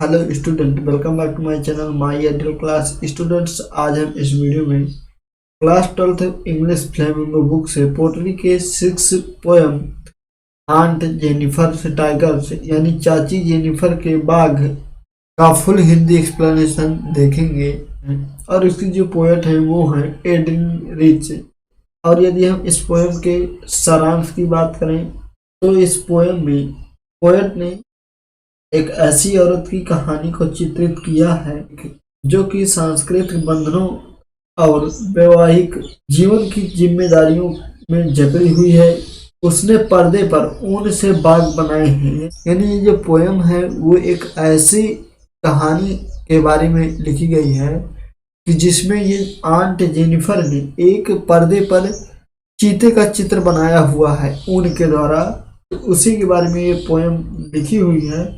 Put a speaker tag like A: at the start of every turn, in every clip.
A: Hello student, welcome back to my channel my ideal class. Students, आज हम इस video में class 12th English flamingo book से पोटरी के 6 पोएम आंट जेनिफर से टाइगर्स यानी चाची जेनिफर के बाघ का फुल हिंदी एक्सप्लेनेशन देखेंगे। और इसकी जो पोएट है वो है एडन रिच। और यदि हम इस पोएम के सारांश की बात करें तो इस पोएम में पोएट ने एक ऐसी औरत की कहानी को चित्रित किया है जो कि सांस्कृतिक बंधनों और वैवाहिक जीवन की जिम्मेदारियों में जकड़ी हुई है। उसने पर्दे पर ऊन से बाग बनाए हैं। यानी ये जो पोयम है वो एक ऐसी कहानी के बारे में लिखी गई है कि जिसमें ये आंट जेनिफर ने एक पर्दे पर चीते का चित्र बनाया हुआ है ऊन के द्वारा। उसी के बारे में ये पोयम लिखी हुई है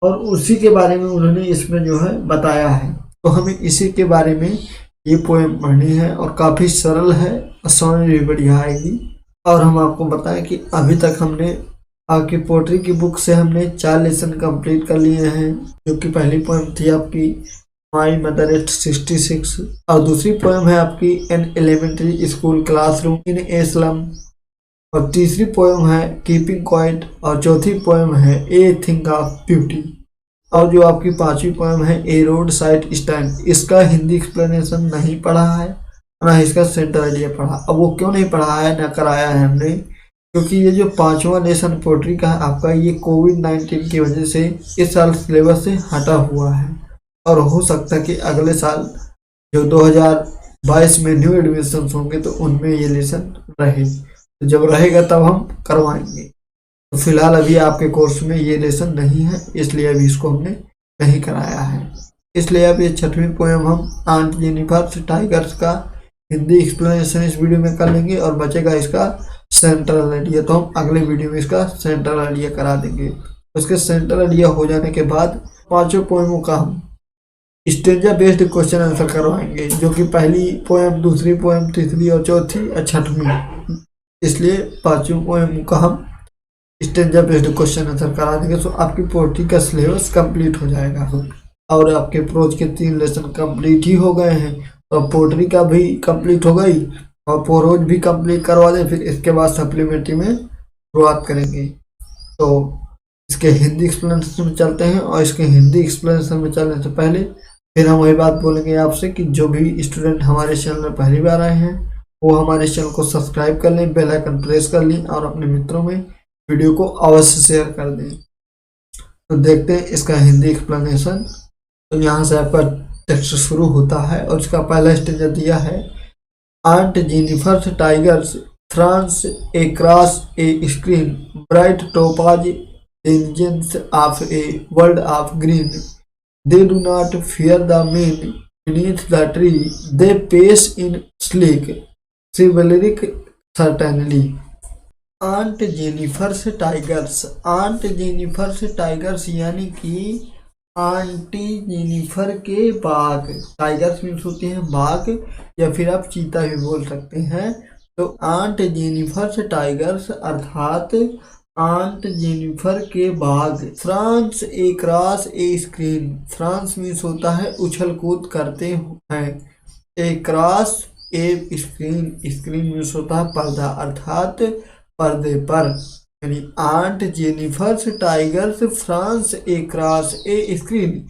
A: और उसी के बारे में उन्होंने इसमें जो है बताया है। तो हमें इसी के बारे में ये पोएम पढ़नी है और काफ़ी सरल है और समझ में भी बढ़िया आएगी। और हम आपको बताएं कि अभी तक हमने आपकी पोट्री की बुक से हमने 4 लेसन कंप्लीट कर लिए हैं। जो कि पहली पोएम थी आपकी माई मदर एट 66 और दूसरी पोएम है आपकी an elementary school classroom in a slum और तीसरी पोएम है कीपिंग क्वाइट और चौथी पोएम है ए थिंग ऑफ ब्यूटी। और जो आपकी पांचवी पोएम है ए रोड साइड स्टैंड, इसका हिंदी एक्सप्लेनेशन नहीं पढ़ा है ना इसका सेंटर आइडिया पढ़ा। अब वो क्यों नहीं पढ़ा है ना कराया है हमने, क्योंकि ये जो 5वां लेसन पोट्री का है आपका, ये कोविड-19 की वजह से इस साल सिलेबस से हटा हुआ है। और हो सकता है कि अगले साल जो 2022 में न्यू एडमिशन होंगे तो उनमें ये लेसन रहे। तो जब रहेगा तब हम करवाएंगे। तो फिलहाल अभी आपके कोर्स में ये लेसन नहीं है, इसलिए अभी इसको हमने नहीं कराया है। इसलिए अब ये 6वीं पोएम हम आंट जेनिफर से टाइगर्स का हिंदी एक्सप्लेनेशन इस वीडियो में कर लेंगे और बचेगा इसका सेंट्रल आइडिया। तो हम अगले वीडियो में इसका सेंट्रल आइडिया करा देंगे। उसके सेंट्रल आइडिया हो जाने के बाद 5 पोएमों का हम स्टेंजा बेस्ड क्वेश्चन आंसर करवाएंगे, जो कि पहली पोएम, दूसरी पोएम, तीसरी और चौथी और 6वीं। इसलिए 5वीं पोएम का हम स्टेंजा बेस्ड क्वेश्चन आंसर करा देंगे। तो आपकी पोट्री का सिलेबस कंप्लीट हो जाएगा और आपके प्रोज के 3 लेसन कंप्लीट ही हो गए हैं और पोट्री का भी कंप्लीट हो गई और प्रोज भी कंप्लीट करवा दें। फिर इसके बाद सप्लीमेंट्री में शुरुआत करेंगे। तो इसके हिंदी एक्सप्लेनेशन में चलते हैं और इसके हिंदी एक्सप्लेनेशन में चलने से पहले फिर हम वही बात बोलेंगे आपसे कि जो भी स्टूडेंट हमारे चैनल में पहली बार आए हैं वो हमारे चैनल को सब्सक्राइब कर लें, बेल आइकन प्रेस कर लें और अपने मित्रों में वीडियो को अवश्य शेयर कर दें। तो देखते हैं इसका हिंदी एक्सप्लेनेशन। तो यहाँ से आपका टेक्स्ट शुरू होता है और इसका पहला स्टेंजा दिया है aunt Jennifer tigers prance across a screen bright topaz denizens of a world of green they do not fear the men beneath the tree they pace in sleek chivalric certainly। Aunt Jennifer tigers, aunt Jennifer tigers यानी कि aunty Jennifer के बाघ। Tigers means होते हैं बाघ या फिर आप चीता भी बोल सकते हैं। तो आंट जेनिफर टाइगर्स अर्थात आंट जेनिफर के बाघ prance across a screen, prance means होता है उछल कूद करते हैं, across a screen, screen means होता है पर्दा अर्थात पर्दे पर। यानी aunt Jennifer tigers prance across a screen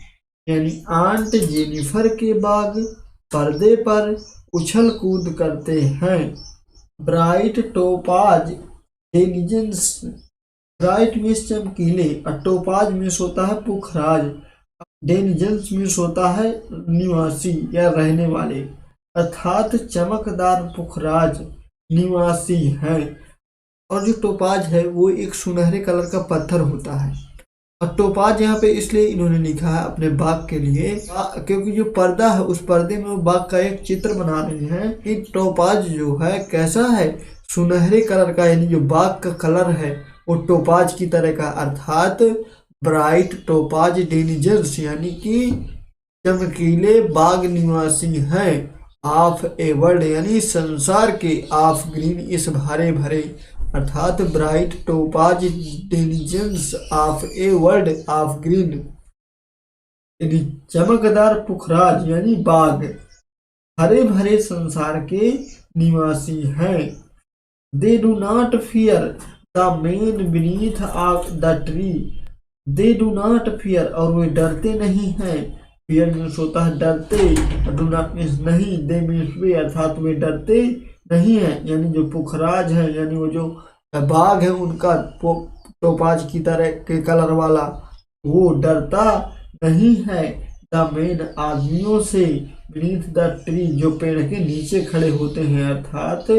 A: यानी आंट जेनिफर के बाघ पर्दे पर उछल कूद करते हैं। Bright topaz denizens, bright means चमकीले और टोपाज मीन्स होता है पुखराज, डेनिजन्स मीन्स होता है निवासी या रहने वाले अर्थात चमकदार पुखराज निवासी है। और जो टोपाज है वो एक सुनहरे कलर का पत्थर होता है। और टोपाज यहाँ पे इसलिए इन्होंने लिखा है अपने बाघ के लिए क्योंकि जो पर्दा है उस पर्दे में वो बाघ का एक चित्र बना रहे हैं कि टोपाज जो है कैसा है, सुनहरे कलर का, यानी जो बाघ का कलर है वो टोपाज की तरह का अर्थात ब्राइट टोपाज डेनिजर्स यानी कि चमकीले बाघ निवासी हैं। ऑफ ए वर्ल्ड यानी संसार के, ऑफ ग्रीन इस भरे भरे अर्थात bright topaz denizens of a world of green यानी चमकदार पुखराज यानी बाघ हरे भरे संसार के निवासी हैं। दे do not fear the man beneath of the tree. They do not fear और वे डरते नहीं हैं। फियर मीन्स होता है डरते, डू नॉट मीन्स नहीं, दे मीन्स वे अर्थात वे डरते नहीं है। यानी जो पुखराज है यानी वो जो बाघ है उनका टोपाज की तरह के कलर वाला, वो डरता नहीं है द मैन आदमियों से, बीनीथ द ट्री जो पेड़ के नीचे खड़े होते हैं। अर्थात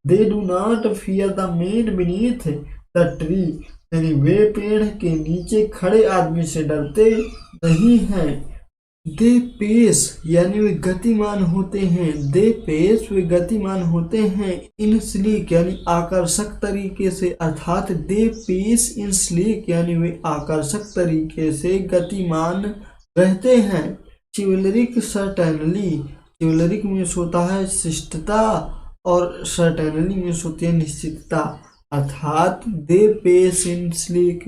A: दे do not fear the man beneath the tree यानी वे पेड़ के नीचे खड़े आदमी से डरते नहीं हैं। दे पेस यानी वे गतिमान होते हैं। दे पेस वे गतिमान होते हैं इन स्लीक यानी आकर्षक तरीके से। अर्थात दे पेस इन स्लीक यानी वे आकर्षक तरीके से गतिमान रहते हैं। चिवलरिक सर्टेनली, चिवलरिक में होता है शिष्टता और सर्टेनली में होती है निश्चितता। अर्थात they pace in sleek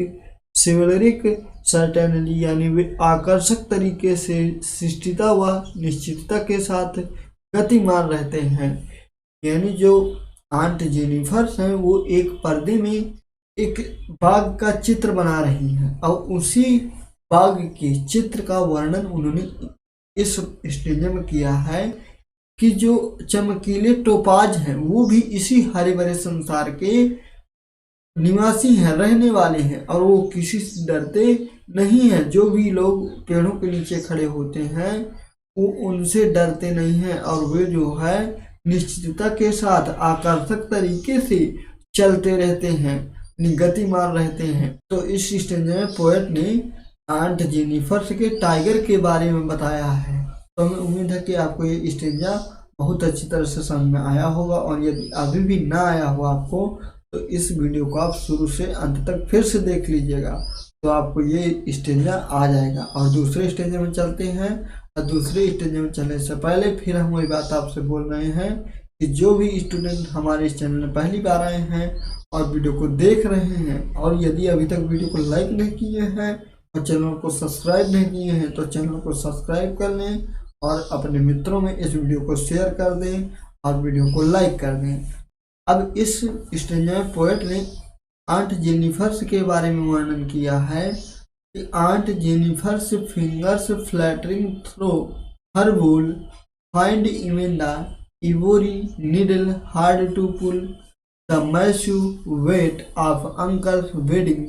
A: chivalric certainly यानी वे आकर्षक तरीके से शिष्टता व निश्चितता के साथ गतिमान रहते हैं। यानी जो आंट जेनिफर्स हैं वो एक पर्दे में एक बाघ का चित्र बना रही हैं और उसी बाघ के चित्र का वर्णन उन्होंने इस स्टेज में किया है कि जो चमकीले टोपाज हैं वो भी इसी हरे भरे संसार के निवासी हैं, रहने वाले हैं और वो किसी से डरते नहीं हैं। जो भी लोग पेड़ों के नीचे खड़े होते हैं वो उनसे डरते नहीं हैं और वे जो है निश्चितता के साथ आकर्षक तरीके से चलते रहते हैं, गतिमान रहते हैं। तो इस स्टेज में पोएट ने आंट जेनिफर्स के टाइगर के बारे में बताया है। तो हमें उम्मीद है कि आपको ये स्टेंजा बहुत अच्छी तरह से समझ में आया होगा और यदि अभी भी ना आया हो आपको तो इस वीडियो को आप शुरू से अंत तक फिर से देख लीजिएगा तो आपको ये स्टेंजा आ जाएगा। और दूसरे स्टेंजा में चलते हैं और दूसरे स्टेंजा में चलने से पहले फिर हम वही बात आपसे बोल रहे हैं कि जो भी स्टूडेंट हमारे इस चैनल में पहली बार आए हैं और वीडियो को देख रहे हैं और यदि अभी तक वीडियो को लाइक नहीं किए हैं और चैनल को सब्सक्राइब नहीं किए हैं तो चैनल को सब्सक्राइब कर लें और अपने मित्रों में इस वीडियो को शेयर कर दें और वीडियो को लाइक कर दें। अब इस स्टेज में पोएट ने आंट जेनिफर्स के बारे में वर्णन किया है कि aunt Jennifer's fingers fluttering through her wool find even the ivory needle hard to pull the massive weight of uncle's wedding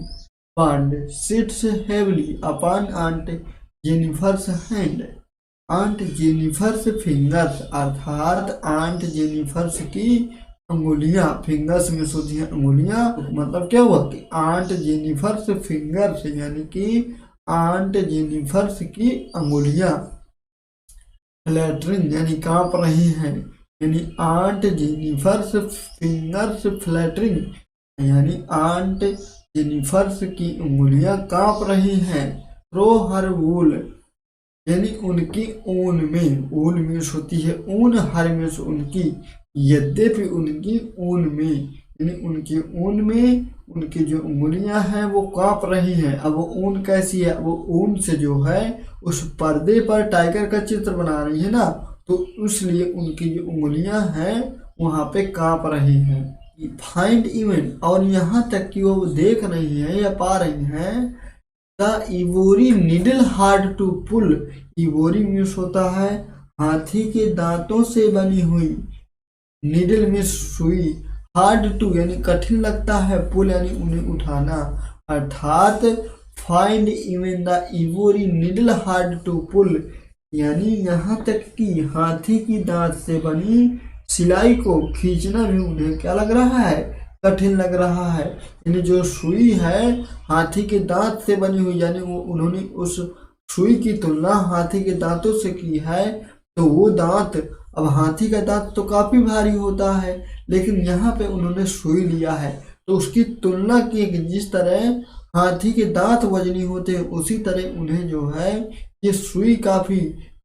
A: band sits heavily upon Aunt Jennifer's hand. Aunt Jennifer's fingers अर्थात aunt Jennifer's की अंगुलियां, fingers में होती हैं अंगुलियां, मतलब क्या हुआ कि आंट जेनिफर्स फिंगर्स यानी कि आंट जेनिफर्स की अंगुलियां फ्लैटरिंग यानी कांप रही हैं। यानी आंट जेनिफर्स फिंगर्स फ्लैटरिंग यानी आंट जेनिफर्स की अंगुलियां कांप रही हैं। थ्रो हर वूल यानी उनकी ऊन में, ऊन में होती है ऊन, हर में उनकी, यद्यपि उनकी ऊन में यानी उनकी ऊन में उनकी जो उंगलियां हैं वो कांप रही हैं। अब वो ऊन कैसी है, वो ऊन से जो है उस पर्दे पर टाइगर का चित्र बना रही है ना, तो इसलिए उनकी जो उंगलियां हैं वहां पे कांप रही हैं। फाइंड इवन और यहाँ तक कि वो देख रही हैं या पा रही हैं the ivory needle hard to pull. Ivory means होता है हाथी के दांतों से बनी हुई, निडल में सुई, हार्ड टू यानी कठिन लगता है, पुल यानी उन्हें उठाना। अर्थात find even the ivory needle hard to pull यानी यहाँ तक कि हाथी की दांत से बनी सिलाई को खींचना भी उन्हें क्या लग रहा है, कठिन लग रहा है। यानी जो सुई है हाथी के दांत से बनी हुई, यानी वो उन्होंने उस सुई की तुलना हाथी के दांतों से की है, तो वो दांत, अब हाथी का दांत तो काफी भारी होता है लेकिन यहाँ पे उन्होंने सुई लिया है तो उसकी तुलना की कि जिस तरह हाथी के दांत वजनी होते हैं उसी तरह उन्हें जो है ये सुई काफी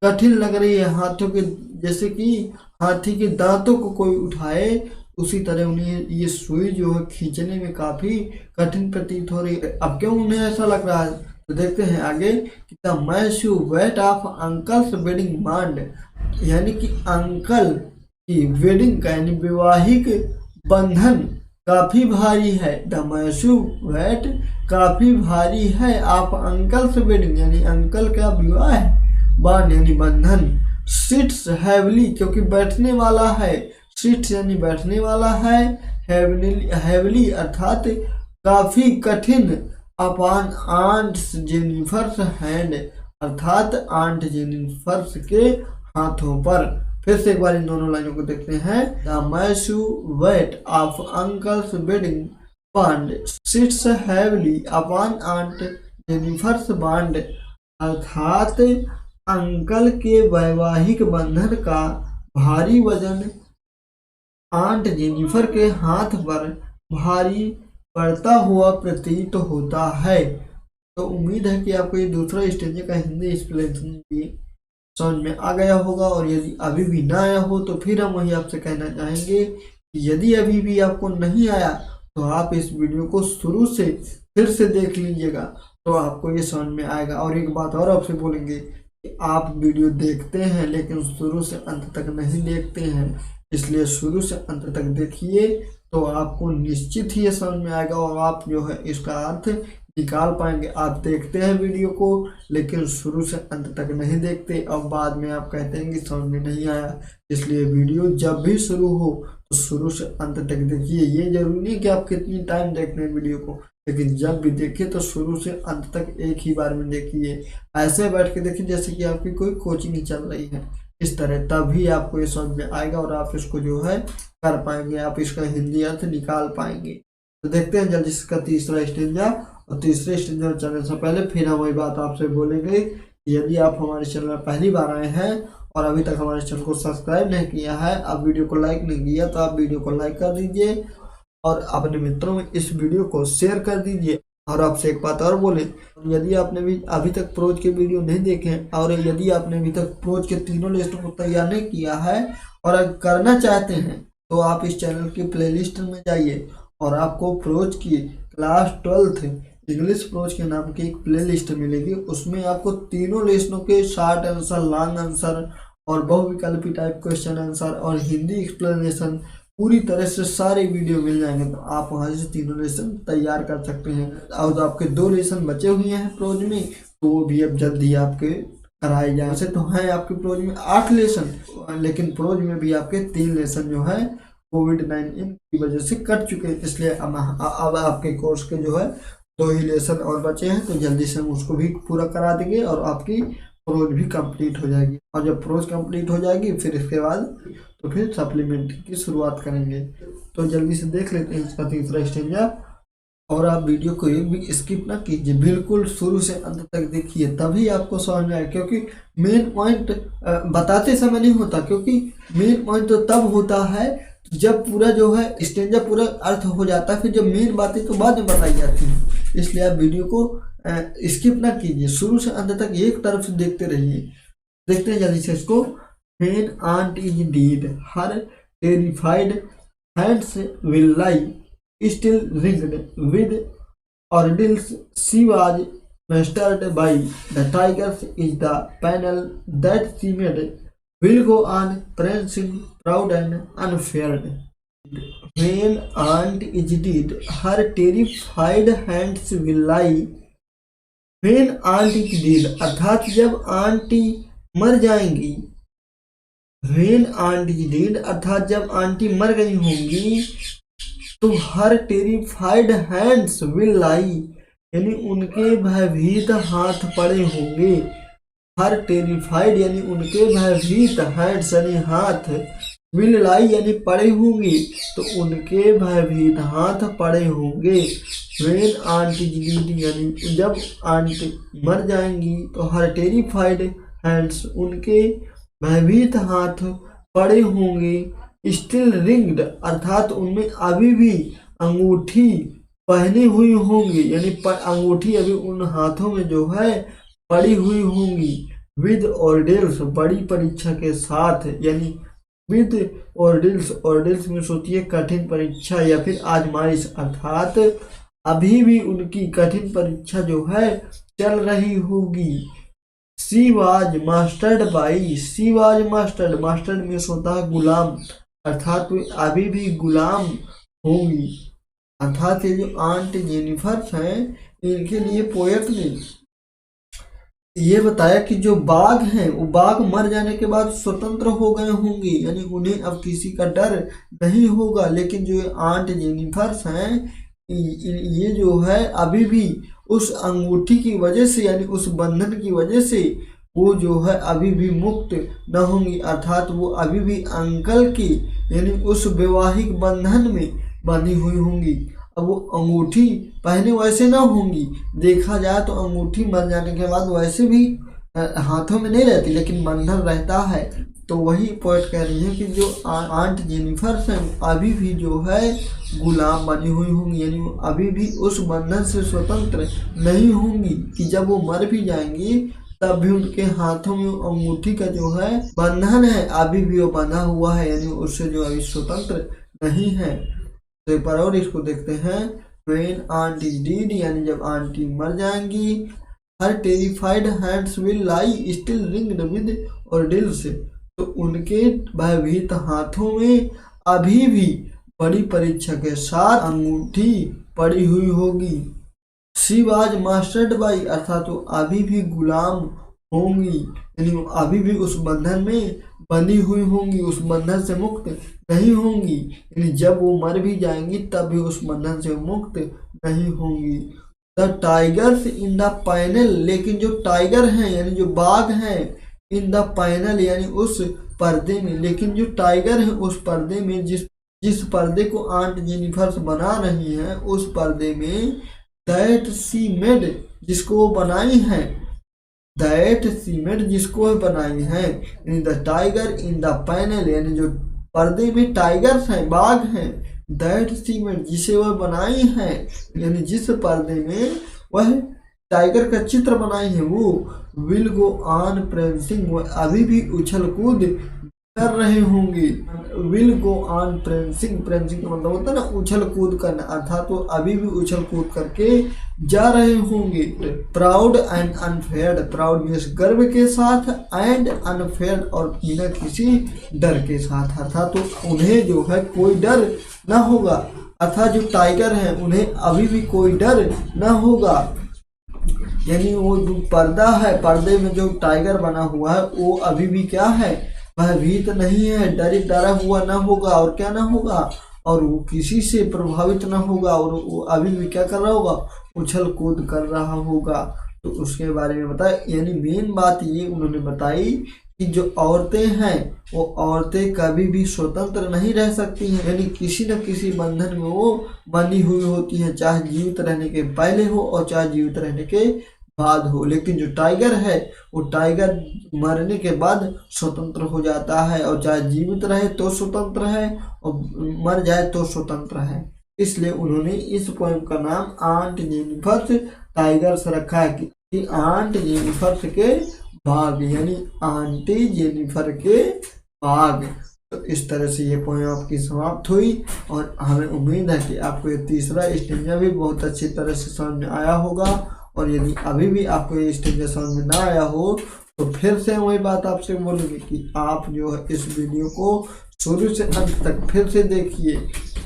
A: कठिन लग रही है हाथों के, जैसे कि हाथी के दांतों को कोई उठाए उसी तरह उन्हें ये सुई जो है खींचने में काफी कठिन प्रतीत हो रही है। अब क्यों उन्हें ऐसा लग रहा है, तो देखते हैं आगे कि the massive weight of uncle's wedding band, यानी कि अंकल की वेडिंग का यानी वैवाहिक बंधन काफी भारी है। द मैस्यू वेट काफी भारी है ऑफ अंकल्स वेडिंग, यानी अंकल का विवाह बांड यानी बंधन। सिट्स हैवली, क्योंकि बैठने वाला है, सिट्स यानी बैठने वाला है, हैवली अर्थात काफी कठिन, अपॉन आंट जेनिफर्स हैंड अर्थात आंट जेनिफर्स के हाथों पर। फिर से एक बार इन दोनों लाइनों को देखते हैं। The massive weight of uncle's wedding bond sits heavily upon aunt Jennifer's bond, अर्थात अंकल के वैवाहिक बंधन का भारी वजन आंट जेनिफर के हाथ पर भारी पड़ता हुआ प्रतीत होता है। तो उम्मीद है कि आपको ये दूसरा स्टेंजा का हिंदी एक्सप्लेनेशन भी समझ में आ गया होगा, और यदि अभी भी ना आया हो तो फिर हम वही आपसे कहना चाहेंगे कि यदि अभी भी आपको नहीं आया तो आप इस वीडियो को शुरू से फिर से देख लीजिएगा, तो आपको ये समझ में आएगा। और एक बात और आपसे बोलेंगे कि आप वीडियो देखते हैं लेकिन शुरू से अंत तक नहीं देखते हैं, इसलिए शुरू से अंत तक देखिए तो आपको निश्चित ही ये समझ में आएगा और आप जो है इसका अर्थ निकाल पाएंगे। आप देखते हैं वीडियो को लेकिन शुरू से अंत तक नहीं देखते और बाद में आप कहते हैं कि समझ में नहीं आया। इसलिए वीडियो जब भी शुरू हो तो शुरू से अंत तक देखिए। ये जरूरी नहीं कि आप कितनी टाइम देखते हैं वीडियो को, लेकिन जब भी देखिए तो शुरू से अंत तक एक ही बार में देखिए। ऐसे बैठ के देखिए जैसे कि आपकी कोई कोचिंग चल रही है, इस तरह, तभी आपको ये समझ में आएगा और आप इसको जो है कर पाएंगे, आप इसका हिंदी अर्थ निकाल पाएंगे। तो देखते हैं जल्दी इसका तीसरा स्टेंजा। और तीसरे स्टेंजा चलने से पहले फिर हम वही बात आपसे बोलेंगे, यदि आप हमारे चैनल में पहली बार आए हैं और अभी तक हमारे चैनल को सब्सक्राइब नहीं किया है, आप वीडियो को लाइक नहीं किया तो आप वीडियो को लाइक कर दीजिए और अपने मित्रों में इस वीडियो को शेयर कर दीजिए। और आपसे एक बात और बोले, यदि आपने भी अभी तक प्रोज के वीडियो नहीं देखे हैं और यदि आपने अभी तक प्रोज के तीनों लिस्टों को तैयार नहीं किया है और अगर करना चाहते हैं तो आप इस चैनल की प्लेलिस्ट में जाइए और आपको प्रोज की क्लास 12th इंग्लिश प्रोज के नाम की एक प्लेलिस्ट मिलेगी। उसमें आपको तीनों लिस्टों के शॉर्ट आंसर, लॉन्ग आंसर और बहुविकल्पी टाइप क्वेश्चन आंसर और हिंदी एक्सप्लेनेशन पूरी तरह से सारे वीडियो मिल जाएंगे। तो आप वहाँ से तीनों लेसन तैयार कर सकते हैं। और आपके 2 लेसन बचे हुए हैं प्रोज में, तो वो भी अब जल्दी आपके कराए जाए। वैसे तो है आपके प्रोज में 8 लेसन, लेकिन प्रोज में भी आपके 3 लेसन जो है कोविड-19 की वजह से कट चुके हैं, इसलिए अब आपके कोर्स के जो है 2 ही लेसन और बचे हैं। तो जल्दी से हम उसको भी पूरा करा देंगे और आपकी प्रोज भी कंप्लीट हो जाएगी। और जब प्रोज कंप्लीट हो जाएगी फिर इसके बाद तो फिर सप्लीमेंट की शुरुआत करेंगे। तो जल्दी से देख लेते हैं इसका तीसरा स्टेंजा। और आप वीडियो को एक भी स्किप ना कीजिए, बिल्कुल शुरू से अंत तक देखिए, तभी आपको समझ में आए। क्योंकि मेन पॉइंट बताते समय नहीं होता, क्योंकि मेन पॉइंट तो तब होता है जब पूरा जो है स्टेंजा पूरा अर्थ हो जाता है, फिर जब मेन बातें तो बाद में बताई जाती हैं। इसलिए आप वीडियो को स्किप ना कीजिए, शुरू से अंत तक एक तरफ से देखते रहिए। देखते हैं जल्दी से इसको। When aunt is dead, her terrified hands will lie still ringed with ordeals. She was mastered by the tigers is the panel that she made will go on prancing proud and unfeared. When aunt is dead, her terrified hands will lie. When aunt is dead, अर्थात जब aunty मर जाएंगी, When aunty dead अर्थात जब aunty मर गई होंगी, तो हर टेरिफाइड हैंड्स विल लाई यानी उनके भयभीत हाथ पड़े होंगे। हर टेरिफाइड यानी उनके भयभीत हैंड्स यानी हाथ, विल लाई यानी पड़े होंगे, तो उनके भयभीत हाथ पड़े होंगे। When आंटी डेड यानी जब आंटी मर जाएंगी तो हर टेरिफाइड हैंड्स उनके भयभीत हाथ पड़े होंगे। स्टिल रिंग्ड अर्थात उनमें अभी भी अंगूठी पहनी हुई होंगी, यानी अंगूठी अभी उन हाथों में जो है पड़ी हुई होंगी। विद ऑर्डेल्स बड़ी परीक्षा के साथ, यानी विद ऑर्डेल्स, ऑर्डेल्स में सोचिए कठिन परीक्षा या फिर आजमाइश, अर्थात अभी भी उनकी कठिन परीक्षा जो है चल रही होगी। She was mastered by, she was mastered, mastered में होता है गुलाम, अर्थात वे अभी भी गुलाम होंगी। अर्थात ये जो आंट जेनिफर हैं इनके लिए पोएट ने ये बताया कि जो बाघ हैं वो बाघ मर जाने के बाद स्वतंत्र हो गए होंगे, यानी उन्हें अब किसी का डर नहीं होगा। लेकिन जो आंट जेनिफर्स हैं ये जो है अभी भी उस अंगूठी की वजह से, यानी उस बंधन की वजह से वो जो है अभी भी मुक्त न होंगी। अर्थात वो अभी भी अंकल की यानी उस वैवाहिक बंधन में बंधी हुई होंगी। अब वो अंगूठी पहने वैसे ना होंगी, देखा जाए तो अंगूठी मर जाने के बाद वैसे भी हाथों में नहीं रहती, लेकिन बंधन रहता है। तो वही पॉइंट कह रही है कि जो आंट जेनिफर हैं अभी भी जो है गुलाम बनी हुई होंगी, यानी वो अभी भी उस बंधन से स्वतंत्र नहीं होंगी कि जब वो मर भी जाएंगी तब भी उनके हाथों में अंगूठी का जो है बंधन है अभी भी वो बंधा हुआ है, यानी उससे जो अभी स्वतंत्र नहीं है। तो एक बार और इसको देखते हैं। When aunt is dead, यानी जब आंटी मर जाएंगी, her terrified hands will lie still ringed with ordeals, तो उनके भयभीत हाथों में अभी भी बड़ी परीक्षा के साथ अंगूठी पड़ी हुई होगी। She was mastered by, अर्थात वो अभी भी गुलाम होंगी, यानी वो अभी भी उस बंधन में बंधी हुई होंगी, उस बंधन से मुक्त नहीं होंगी, यानी जब वो मर भी जाएंगी तब भी उस बंधन से मुक्त नहीं होंगी। The tigers in the panel, लेकिन जो टाइगर हैं यानी जो बाघ हैं इन द पैनल यानी उस पर्दे में, लेकिन जो टाइगर है उस पर्दे में, जिस पर्दे को आंट जेनिफर बना रही हैं उस पर्दे में दैट सी मेड, जिसको वो बनाई है, दैट सी मेड जिसको बनाई है, यानी the tiger in the panel, यानी जो पर्दे में टाइगर्स हैं बाघ हैं, दैट सी मेड जिसे वह बनाई है, यानी जिस पर्दे में वह टाइगर का चित्र बनाई है वो विल गो ऑन प्रेंसिंग, वह अभी भी उछल कूद कर रहे होंगे। Will go on prancing, prancing का मतलब होता है ना उछल कूद करना, अर्थात वो अभी भी उछल कूद करके जा रहे होंगे। प्राउड एंड अनफेयर्ड, प्राउड मीन्स गर्व के साथ, एंड अनफेयर्ड और बिना किसी डर के साथ, अर्थात तो उन्हें जो है कोई डर ना होगा, अर्थात जो टाइगर हैं उन्हें अभी भी कोई डर ना होगा। यानी वो जो पर्दा है, पर्दे में जो टाइगर बना हुआ है वो अभी भी क्या है, भयभीत नहीं है, डरा हुआ ना होगा, और क्या ना होगा, और वो किसी से प्रभावित ना होगा, और वो अभी भी क्या कर रहा होगा, उछल कूद कर रहा होगा। तो उसके बारे में बताया, यानी मेन बात ये उन्होंने बताई कि जो औरतें हैं वो औरतें कभी भी स्वतंत्र नहीं रह सकती हैं, यानी किसी न किसी बंधन में वो बंधी हुई होती हैं, चाहे जीवित रहने के पहले हो और चाहे जीवित रहने के बाद हो। लेकिन जो टाइगर है वो टाइगर मरने के बाद स्वतंत्र हो जाता है, और चाहे जीवित रहे तो स्वतंत्र है और मर जाए तो स्वतंत्र है। इसलिए उन्होंने इस पोएम का नाम आंट जेनिफर टाइगर्स रखा है कि आंट जेनिफर के बाघ, यानी आंटी जेनिफर के बाघ। तो इस तरह से ये पोएम आपकी समाप्त हुई, और हमें उम्मीद है कि आपको ये तीसरा स्टेंजा भी बहुत अच्छी तरह से समझ में आया होगा। और यदि अभी भी आपको ये स्टेंजा समझ में ना आया हो तो फिर से वही बात आपसे बोलूँगी कि आप जो है इस वीडियो को शुरू से अंत तक फिर से देखिए,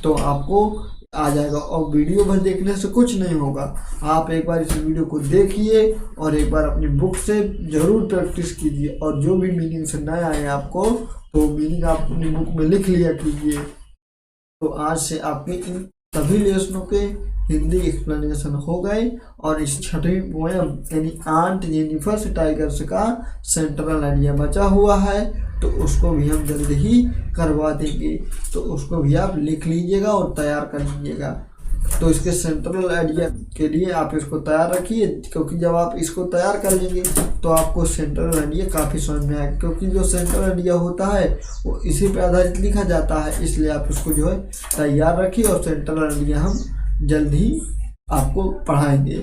A: तो आपको आ जाएगा। और वीडियो भर देखने से कुछ नहीं होगा, आप एक बार इस वीडियो को देखिए और एक बार अपनी बुक से ज़रूर प्रैक्टिस कीजिए, और जो भी मीनिंग से ना आए आपको तो मीनिंग आप अपनी बुक में लिख लिया कीजिए। तो आज से आपके इन सभी लेसनों के हिंदी एक्सप्लेनेशन हो गए, और इस छठी पोएम यानी आंट जेनिफर टाइगर्स का सेंट्रल आइडिया बचा हुआ है, तो उसको भी हम जल्द ही करवा देंगे। तो उसको भी आप लिख लीजिएगा और तैयार कर लीजिएगा। तो इसके सेंट्रल आइडिया के लिए आप इसको तैयार रखिए, क्योंकि जब आप इसको तैयार कर लेंगे तो आपको सेंट्रल आइडिया काफ़ी समझ में आएगा, क्योंकि जो सेंट्रल आइडिया होता है वो इसी पे आधारित लिखा जाता है। इसलिए आप इसको जो है तैयार रखिए, और सेंट्रल आइडिया हम जल्द ही आपको पढ़ाएंगे।